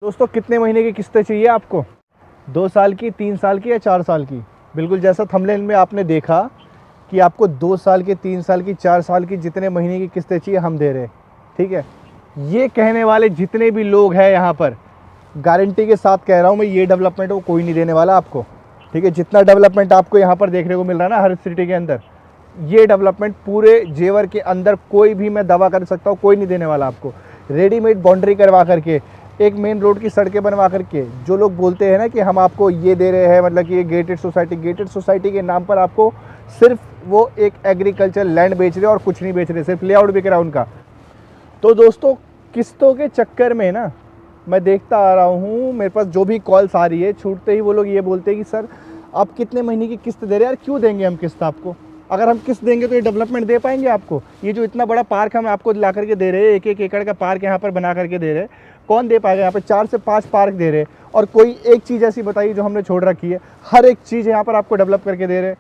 दोस्तों कितने महीने की किस्तें चाहिए आपको? 2 साल की, 3 साल की या 4 साल की? बिल्कुल जैसा थंबनेल में आपने देखा कि आपको 2 साल की, 3 साल की, 4 साल की जितने महीने की किस्तें चाहिए हम दे रहे हैं। ठीक है, ये कहने वाले जितने भी लोग हैं यहाँ पर, गारंटी के साथ कह रहा हूँ मैं, ये डेवलपमेंट वो कोई नहीं देने वाला आपको। ठीक है, जितना डेवलपमेंट आपको यहाँ पर देखने को मिल रहा है ना हर सिटी के अंदर, ये डेवलपमेंट पूरे जेवर के अंदर कोई भी, मैं दावा कर सकता हूँ, कोई नहीं देने वाला आपको। रेडीमेड बाउंड्री करवा करके, एक मेन रोड की सड़कें बनवा करके, जो लोग बोलते हैं ना कि हम आपको ये दे रहे हैं, मतलब कि ये गेटेड सोसाइटी के नाम पर आपको सिर्फ वो एक एग्रीकल्चर लैंड बेच रहे हैं और कुछ नहीं बेच रहे, सिर्फ लेआउट बिक रहा है उनका। तो दोस्तों किस्तों के चक्कर में ना मैं देखता आ रहा हूँ, मेरे पास जो भी कॉल्स आ रही है, छूटते ही वो लोग ये बोलते हैं कि सर आप कितने महीने की किस्त दे रहे हैं यार, क्यों देंगे हम किस्त आपको? अगर हम किस्त देंगे तो ये डेवलपमेंट दे पाएंगे आपको? ये जो इतना बड़ा पार्क हम आपको ला करके दे रहे हैं, 1-1 एकड़ का पार्क यहाँ पर बना करके दे रहे हैं, कौन दे पाएगा? यहाँ पे 4 से 5 पार्क दे रहे हैं, और कोई एक चीज़ ऐसी बताइए जो हमने छोड़ रखी है? हर एक चीज़ यहाँ पर आपको डेवलप करके दे रहे हैं।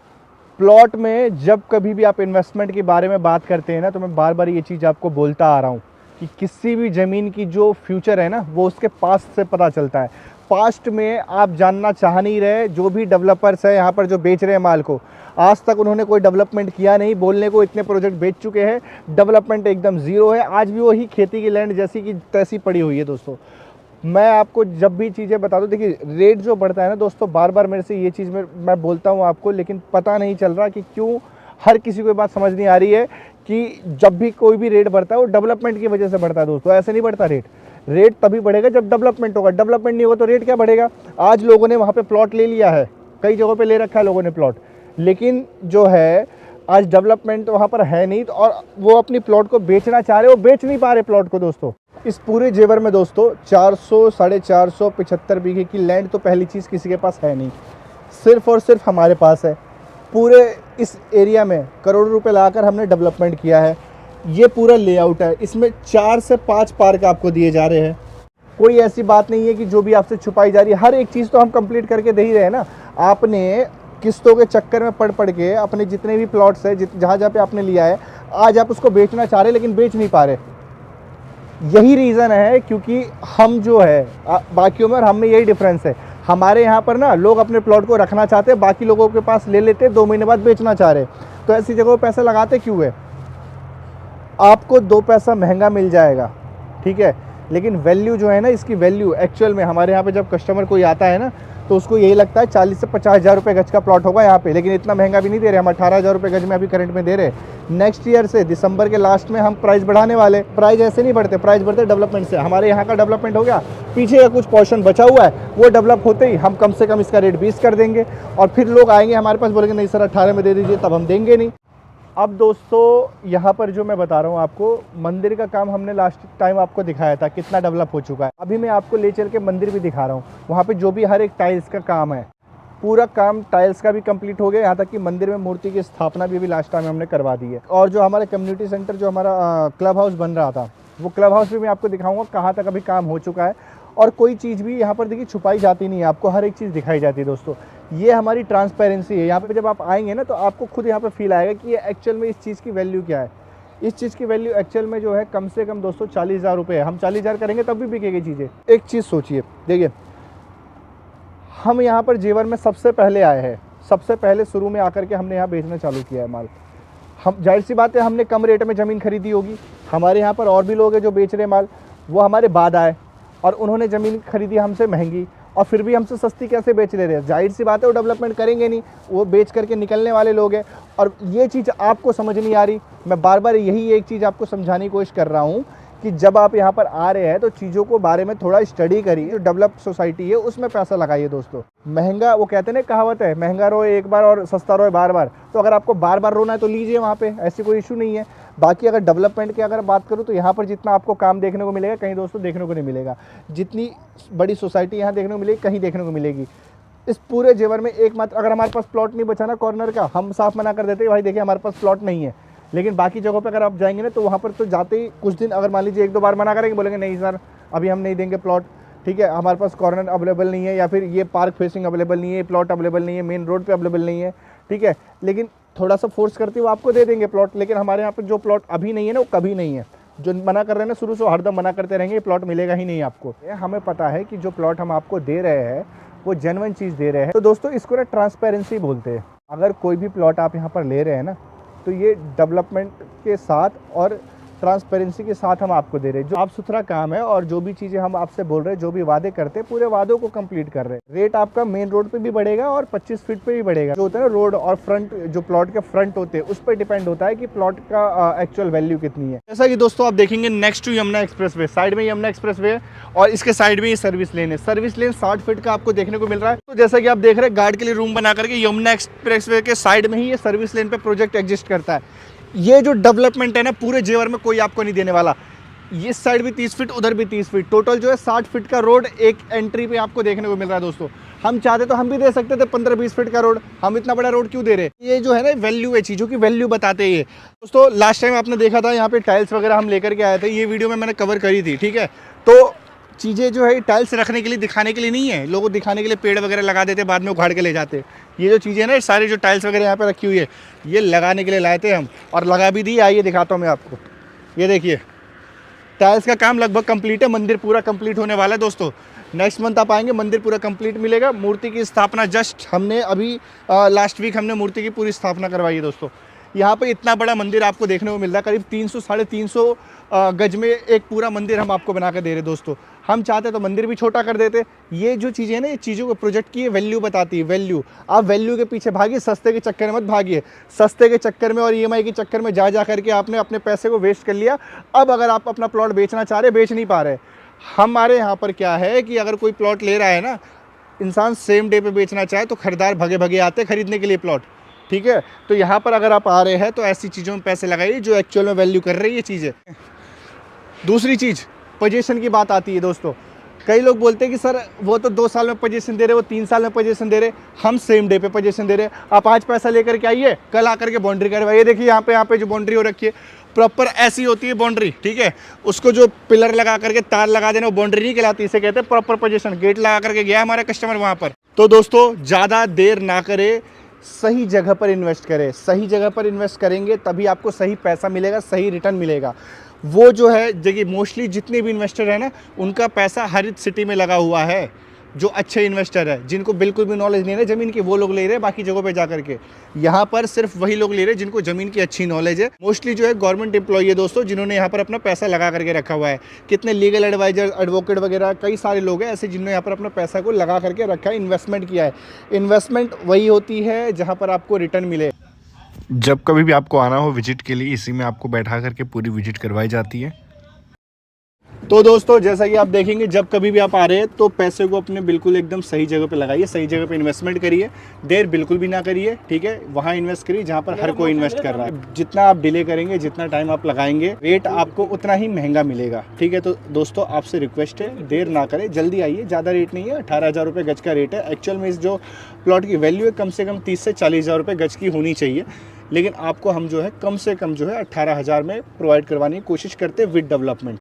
प्लॉट में जब कभी भी आप इन्वेस्टमेंट के बारे में बात करते हैं ना, तो मैं बार बार ये चीज़ आपको बोलता आ रहा हूँ कि किसी भी ज़मीन की जो फ्यूचर है ना, वो उसके पास्ट से पता चलता है। पास्ट में आप जानना चाह नहीं रहे, जो भी डेवलपर्स है यहाँ पर जो बेच रहे हैं माल को, आज तक उन्होंने कोई डेवलपमेंट किया नहीं। बोलने को इतने प्रोजेक्ट बेच चुके हैं, डेवलपमेंट एकदम ज़ीरो है। आज भी वही खेती की लैंड जैसी की तैसी पड़ी हुई है। दोस्तों मैं आपको जब भी चीज़ें बता दूँ, देखिए रेट जो बढ़ता है ना दोस्तों, बार बार मेरे से ये चीज़ मैं बोलता हूँ आपको, लेकिन पता नहीं चल रहा कि क्यों हर किसी को ये बात समझ नहीं आ रही है कि जब भी कोई भी रेट बढ़ता है वो डेवलपमेंट की वजह से बढ़ता है। दोस्तों ऐसे नहीं बढ़ता रेट तभी बढ़ेगा जब डेवलपमेंट होगा। डेवलपमेंट नहीं होगा तो रेट क्या बढ़ेगा? आज लोगों ने वहाँ पे प्लॉट ले लिया है, कई जगहों पे ले रखा है लोगों ने प्लॉट, लेकिन जो है आज डेवलपमेंट वहाँ पर है नहीं, और वो अपनी प्लॉट को बेचना चाह रहे, वो बेच नहीं पा रहे प्लॉट को। दोस्तों इस पूरे जेवर में दोस्तों 400, 450, 75 बीघे की लैंड तो पहली चीज़ किसी के पास है नहीं, सिर्फ और सिर्फ हमारे पास है। पूरे इस एरिया में करोड़ों रुपए लाकर हमने डेवलपमेंट किया है। ये पूरा लेआउट है, इसमें 4 से 5 पार्क आपको दिए जा रहे हैं। कोई ऐसी बात नहीं है कि जो भी आपसे छुपाई जा रही है, हर एक चीज़ तो हम कंप्लीट करके दे ही रहे हैं ना। आपने किस्तों के चक्कर में पढ़ के अपने जितने भी प्लॉट्स है, जहाँ जहाँ पे आपने लिया है, आज आप उसको बेचना चाह रहे लेकिन बेच नहीं पा रहे। यही रीज़न है क्योंकि हम जो है बाकियों में और हम में यही डिफरेंस है। हमारे यहाँ पर ना लोग अपने प्लॉट को रखना चाहते हैं, बाकी लोगों के पास ले लेते, 2 महीने बाद बेचना चाह रहे। तो ऐसी जगहों पैसा लगाते क्यों है? आपको 2 पैसा महंगा मिल जाएगा, ठीक है, लेकिन वैल्यू जो है ना, इसकी वैल्यू एक्चुअल में हमारे यहाँ पे जब कस्टमर कोई आता है ना, तो उसको यही लगता है 40 से 50 हज़ार रुपये गज का प्लॉट होगा यहाँ पे, लेकिन इतना महंगा भी नहीं दे रहे हम। 18 हज़ार रुपये गज में अभी करंट में दे रहे। नेक्स्ट ईयर से दिसंबर के लास्ट में हम प्राइस बढ़ाने वाले। प्राइस ऐसे नहीं बढ़ते, प्राइस बढ़ते डेवलपमेंट से। हमारे यहाँ का डेवलपमेंट हो गया, पीछे का कुछ पोर्शन बचा हुआ है, वो डेवलप होते ही हम कम से कम इसका रेट 20 कर देंगे, और फिर लोग आएंगे हमारे पास, बोलेंगे नहीं सर 18 में दे दीजिए, तब हम देंगे नहीं। अब दोस्तों यहाँ पर जो मैं बता रहा हूँ आपको, मंदिर का काम हमने लास्ट टाइम आपको दिखाया था कितना डेवलप हो चुका है। अभी मैं आपको ले चल के मंदिर भी दिखा रहा हूँ। वहाँ पे जो भी हर एक टाइल्स का काम है, पूरा काम टाइल्स का भी कंप्लीट हो गया। यहाँ तक कि मंदिर में मूर्ति की स्थापना भी अभी लास्ट टाइम हमने करवा दी है। और जो हमारे कम्युनिटी सेंटर, जो हमारा क्लब हाउस बन रहा था, वो क्लब हाउस भी मैं आपको दिखाऊँगा कहाँ तक अभी काम हो चुका है। और कोई चीज़ भी यहाँ पर देखिए छुपाई जाती नहीं है, आपको हर एक चीज़ दिखाई जाती है। दोस्तों ये हमारी ट्रांसपेरेंसी है। यहाँ पे जब आप आएंगे ना, तो आपको खुद यहाँ पे फील आएगा कि ये एक्चुअल में इस चीज़ की वैल्यू क्या है। इस चीज़ की वैल्यू एक्चुअल में जो है कम से कम दोस्तों 40 हज़ार रुपये है। हम 40 हज़ार करेंगे तब भी बिकेगी चीज़ें। एक चीज़ सोचिए, देखिए हम यहाँ पर जेवर में सबसे पहले आए हैं, सबसे पहले शुरू में आकर के हमने यहाँ बेचना चालू किया है माल। हम जाहिर सी बात है हमने कम रेट में ज़मीन खरीदी होगी। हमारे यहाँ पर और भी लोग हैं जो बेच रहे माल, वो हमारे बाद आए और उन्होंने ज़मीन खरीदी हमसे महंगी, और फिर भी हमसे सस्ती कैसे बेच ले रहे हैं? जाहिर सी बात है वो डेवलपमेंट करेंगे नहीं, वो बेच करके निकलने वाले लोग हैं। और ये चीज़ आपको समझ नहीं आ रही। मैं बार बार यही एक चीज़ आपको समझाने की कोशिश कर रहा हूँ कि जब आप यहाँ पर आ रहे हैं तो चीज़ों को बारे में थोड़ा स्टडी करिए। जो डेवलप सोसाइटी है उसमें पैसा लगाइए। दोस्तों महंगा, वो कहते हैं ना, कहावत है, महंगा रोए एक बार और सस्ता रोए बार बार। तो अगर आपको बार बार रोना है तो लीजिए वहाँ पे, ऐसी कोई इशू नहीं है। बाकी अगर डेवलपमेंट की अगर बात करूँ तो यहाँ पर जितना आपको काम देखने को मिलेगा कहीं दोस्तों देखने को नहीं मिलेगा। जितनी बड़ी सोसाइटी यहाँ देखने को मिलेगी कहीं देखने को मिलेगी। इस पूरे जेवर में एकमात्र, अगर हमारे पास प्लॉट नहीं बचा ना कॉर्नर का, हम साफ मना कर देते हैं भाई देखिए हमारे पास प्लॉट नहीं है। लेकिन बाकी जगहों पे अगर आप जाएंगे ना, तो वहाँ पर तो जाते ही कुछ दिन, अगर मान लीजिए 1-2 बार मना करेंगे, बोलेंगे नहीं सर अभी हम नहीं देंगे प्लॉट, ठीक है, हमारे पास कॉर्नर अवेलेबल नहीं है, या फिर ये पार्क फेसिंग अवेलेबल नहीं है, प्लॉट अवेलेबल नहीं है, मेन रोड पे अवेलेबल नहीं है, ठीक है। लेकिन थोड़ा सा फोर्स करते हुए आपको दे देंगे प्लॉट। लेकिन हमारे यहाँ पर जो प्लॉट अभी नहीं है ना, वो कभी नहीं है। जो मना कर रहे हैं ना शुरू से हरदम मना करते रहेंगे, प्लॉट मिलेगा ही नहीं आपको। हमें पता है कि जो प्लॉट हम आपको दे रहे हैं वो जेन्युइन चीज़ दे रहे हैं। तो दोस्तों इसको ना ट्रांसपेरेंसी बोलते हैं। अगर कोई भी प्लॉट आप यहाँ पर ले रहे हैं ना, तो ये डेवलपमेंट के साथ और ट्रांसपेरेंसी के साथ हम आपको दे रहे हैं। जो साफ सुथरा काम है और जो भी चीज़ें हम आपसे बोल रहे हैं, जो भी वादे करते हैं, पूरे वादों को कंप्लीट कर रहे हैं। रेट आपका मेन रोड पे भी बढ़ेगा और 25 फीट पे भी बढ़ेगा। जो होता है ना रोड और फ्रंट, जो प्लॉट के फ्रंट होते हैं उस पर डिपेंड होता है कि प्लॉट का एक्चुअल वैल्यू कितनी है। जैसा कि दोस्तों आप देखेंगे next to Yamuna expressway, side में यमुना एक्सप्रेस वे है और इसके साइड में ये सर्विस लेन है। सर्विस लेन 60 फीट का आपको देखने को मिल रहा है। तो जैसा कि आप देख रहे हैं गार्ड के लिए रूम बना करके यमुना एक्सप्रेस वे के साइड में ही ये सर्विस लेन पे प्रोजेक्ट एग्जिस्ट करता है। ये जो डेवलपमेंट है ना पूरे जेवर में कोई आपको नहीं देने वाला। इस साइड भी 30 फीट, उधर भी 30 फीट, टोटल जो है 60 फीट का रोड एक एंट्री पे आपको देखने को मिल रहा है। दोस्तों हम चाहते तो हम भी दे सकते थे 15-20 फीट का रोड, हम इतना बड़ा रोड क्यों दे रहे? ये जो है ना वैल्यू है, चीज़ों की वैल्यू बताते हैं। दोस्तों लास्ट टाइम आपने देखा था यहाँ पे टाइल्स वगैरह हम लेकर के आए थे, ये वीडियो में मैंने कवर करी थी, ठीक है। तो चीज़ें जो है टाइल्स रखने के लिए, दिखाने के लिए नहीं है। लोगों को दिखाने के लिए पेड़ वगैरह लगा देते, बाद में उखाड़ के ले जाते। ये जो चीज़ें ना सारी जो टाइल्स वगैरह यहाँ पे रखी हुई है, ये लगाने के लिए लाए थे हम और लगा भी दी। आइए दिखाता हूँ मैं आपको। ये देखिए टाइल्स का काम लगभग कंप्लीट है, मंदिर पूरा कंप्लीट होने वाला है। दोस्तों नेक्स्ट मंथ आप आएंगे, मंदिर पूरा कंप्लीट मिलेगा। मूर्ति की स्थापना जस्ट हमने अभी लास्ट वीक हमने मूर्ति की पूरी स्थापना करवाई है। दोस्तों यहाँ पे इतना बड़ा मंदिर आपको देखने को मिल रहा है, करीब 300-350 गज में एक पूरा मंदिर हम आपको बना कर दे रहे हैं। दोस्तों हम चाहते तो मंदिर भी छोटा कर देते। ये जो चीज़ें हैं ना, ये चीज़ों को प्रोजेक्ट की वैल्यू बताती है। वैल्यू, आप वैल्यू के पीछे भागिए, सस्ते के चक्कर में मत भागिए। सस्ते के चक्कर में और EMI के चक्कर में जा करके आपने अपने पैसे को वेस्ट कर लिया। अब अगर आप अपना प्लॉट बेचना चाह रहे, बेच नहीं पा रहे। हमारे यहाँ पर क्या है कि अगर कोई प्लॉट ले रहा है ना, इंसान सेम डे पे बेचना चाहे तो खरीदार भगे भगे आते खरीदने के लिए प्लॉट, ठीक है। तो यहाँ पर अगर आप आ रहे हैं तो ऐसी चीज़ों में पैसे लगाइए जो एक्चुअल में वैल्यू कर रही है चीज़ें। दूसरी चीज़ पोजीशन की बात आती है। दोस्तों कई लोग बोलते हैं कि सर वो तो 2 साल में पोजीशन दे रहे, वो 3 साल में पोजीशन दे रहे, हम सेम डे पे पोजीशन दे रहे। आप आज पैसा लेकर के आइए, कल आकर के बाउंड्री करवाइए। देखिए यहाँ पे जो बाउंड्री हो रखी है प्रॉपर ऐसी होती है बाउंड्री, ठीक है। उसको जो पिलर लगा करके तार लगा देना वो बाउंड्री नहीं कहलाती, इसे कहते हैं प्रॉपर पोजीशन। गेट लगा करके गया हमारा कस्टमर वहाँ पर। तो दोस्तों ज़्यादा देर ना करे, सही जगह पर इन्वेस्ट करें। सही जगह पर इन्वेस्ट करेंगे तभी आपको सही पैसा मिलेगा, सही रिटर्न मिलेगा। वो जो है जगह मोस्टली जितने भी इन्वेस्टर हैं ना, उनका पैसा हर सिटी में लगा हुआ है। जो अच्छे इन्वेस्टर है, जिनको बिल्कुल भी नॉलेज नहीं है ज़मीन की, वो लोग ले रहे हैं बाकी जगहों पे जा करके। यहाँ पर सिर्फ वही लोग ले रहे हैं जिनको ज़मीन की अच्छी नॉलेज है। मोस्टली जो है गवर्नमेंट एम्प्लॉई है दोस्तों, जिन्होंने यहाँ पर अपना पैसा लगा करके रखा हुआ है। कितने लीगल एडवाइजर, एडवोकेट वगैरह कई सारे लोग हैं ऐसे जिन्होंने यहाँ पर अपना पैसा को लगा करके रखा है, इन्वेस्टमेंट किया है। इन्वेस्टमेंट वही होती है जहाँ पर आपको रिटर्न मिले। जब कभी भी आपको आना हो विजिट के लिए, इसी में आपको बैठा करके पूरी विजिट करवाई जाती है। तो दोस्तों जैसा कि आप देखेंगे, जब कभी भी आप आ रहे हैं तो पैसे को अपने बिल्कुल एकदम सही जगह पे लगाइए, सही जगह पे इन्वेस्टमेंट करिए। देर बिल्कुल भी ना करिए, ठीक है। वहाँ इन्वेस्ट करिए जहाँ पर हर कोई इन्वेस्ट कर रहा है। जितना आप डिले करेंगे, जितना टाइम आप लगाएंगे, रेट आपको उतना ही महंगा मिलेगा, ठीक है। तो दोस्तों आपसे रिक्वेस्ट है, देर ना करें, जल्दी आइए। ज़्यादा रेट नहीं है, 18,000 रुपये गज का रेट है। एक्चुअल में इस जो प्लॉट की वैल्यू है कम से कम 30 से 40,000 रुपये गज की होनी चाहिए, लेकिन आपको हम जो है कम से कम जो है 18,000 में प्रोवाइड करवाने की कोशिश करते हैं विद डेवलपमेंट।